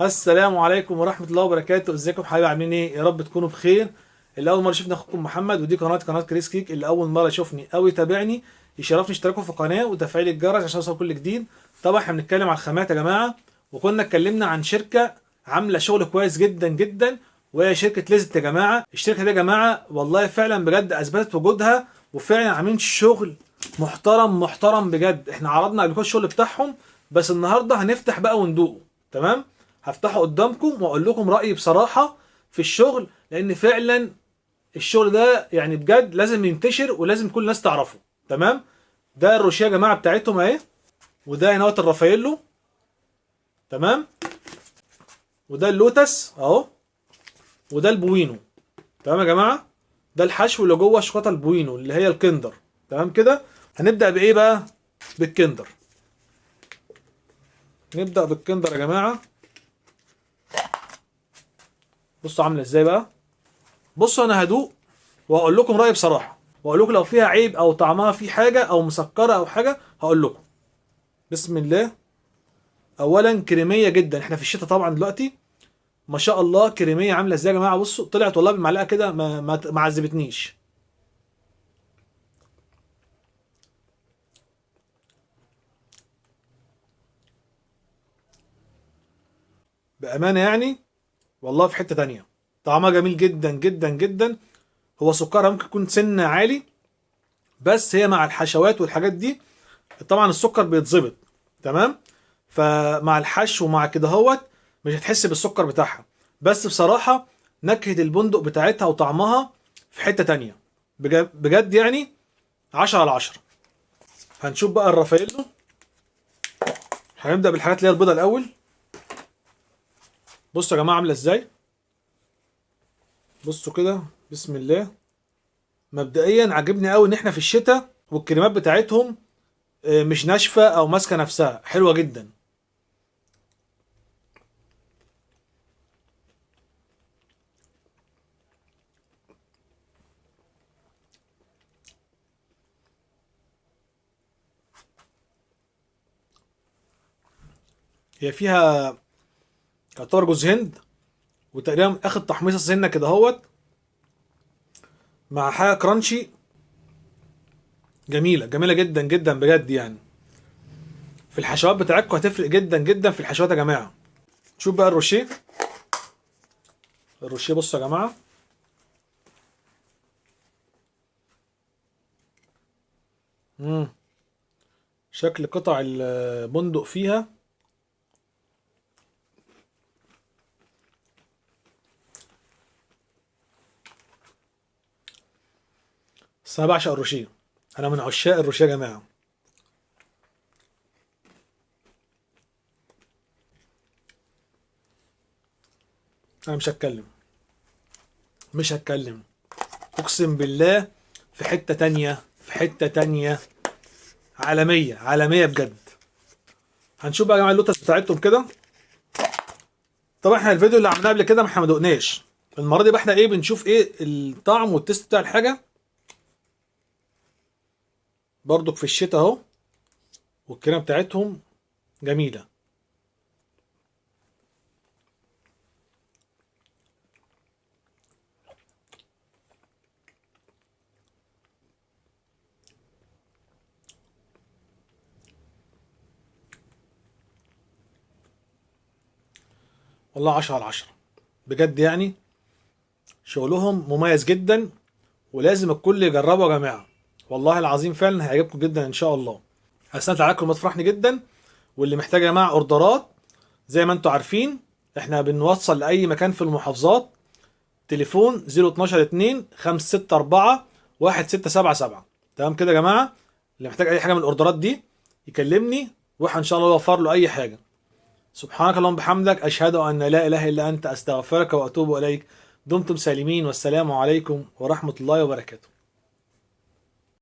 السلام عليكم ورحمة الله وبركاته. ازيكم حبايبي؟ عاملين ايه؟ يا رب تكونوا بخير. اللي اول مرة يشوفني اخوكم محمد، ودي قناة كريس كيك. اللي اول مرة يشوفني او يتابعني يشرفني اشتراكه في القناة وتفعيل الجرس عشان يوصل كل جديد. طبعا احنا بنتكلم على الخامات يا جماعة، وكنا اتكلمنا عن شركة عاملة شغل كويس جدا جدا، وهي شركة ليزت يا جماعة. الشركة دي يا جماعة والله فعلا بجد اثبتت وجودها، وفعلا عاملين شغل محترم محترم بجد. احنا عرضنا قبل كده الشغل بتاعهم، بس النهارده هنفتح بقى وندوقه. تمام؟ هفتحه قدامكم واقول لكم رايي بصراحه في الشغل، لان فعلا الشغل ده يعني بجد لازم ينتشر ولازم كل الناس تعرفه. تمام؟ ده الروشيه يا جماعه بتاعتهم اهي، وده هنا الرافاييلو. تمام؟ وده اللوتس اهو، وده البوينو. تمام يا جماعه؟ ده الحشو اللي جوه الشوكولاته البوينو اللي هي الكندر. تمام كده؟ هنبدا بايه بقى؟ بالكندر. نبدا بالكندر يا جماعه. بصوا عامله ازاي بقى. بصوا انا هدوق واقول لكم رايي بصراحه، واقول لكم لو فيها عيب او طعمها فيه حاجه او مسكره او حاجه هقول لكم. بسم الله. اولا كريميه جدا، احنا في الشتاء طبعا دلوقتي. ما شاء الله كريميه عامله ازاي يا جماعه. بصوا طلعت والله بالمعلقه كده ما عذبتنيش. بامانه يعني والله في حته تانية. طعمها جميل جدا جدا جدا. هو سكرها ممكن يكون سنه عالي، بس هي مع الحشوات والحاجات دي طبعا السكر بيتظبط. تمام؟ فمع الحشو ومع كده هوت مش هتحس بالسكر بتاعها. بس بصراحة نكهة البندق بتاعتها وطعمها في حتة تانية. بجد يعني 10/10. هنشوف بقى الرافايلو. هنبدأ بالحاجات اللي هي البيضة الأول. بصوا يا جماعة عاملة ازاي. بصوا كده بسم الله. مبدئيا عجبني قوي ان احنا في الشتاء والكريمات بتاعتهم مش ناشفة او ماسكة نفسها، حلوة جدا. هي فيها يعتبر جوز هند، وتقريبا اخد تحميصه سنه كده اهوت، مع حاجه كرانشي. جميله جميله جدا جدا بجد يعني. في الحشوات بتاعتكم هتفرق جدا جدا في الحشوات يا جماعه. شوف بقى الروشيه. الروشيه بصوا يا جماعه. امم شكل قطع البندق فيها. بس انا بعشق الروشيه، انا من عشاق الروشيه يا جماعه. انا مش هتكلم، مش هتكلم. اقسم بالله في حته تانية، في حته تانية. عالميه عالميه بجد. هنشوف بقى يا جماعه اللوتس بتاعتهم كده. طبعا احنا الفيديو اللي عملناه قبل كده ما احنا ما دقناش. المره دي بقى احنا ايه بنشوف ايه الطعم والتست بتاع الحاجه. برضك في الشتاء اهو، والكريمه بتاعتهم جميله. والله 10/10 بجد يعني. شغلهم مميز جدا، ولازم الكل يجربه يا جماعه. والله العظيم فعلا هيعجبكم جدا ان شاء الله. اسنت عليكم تفرحني جدا. واللي محتاج يا جماعه اوردرات زي ما انتم عارفين، احنا بنوصل لاي مكان في المحافظات. تليفون 012 2 564 1677. تمام كده يا جماعه؟ اللي محتاج اي حاجه من الاوردرات دي يكلمني، واحنا ان شاء الله نوفر له اي حاجه. سبحانك اللهم بحمدك، اشهد ان لا اله الا انت، استغفرك واتوب اليك. دمتم سالمين، والسلام عليكم ورحمه الله وبركاته.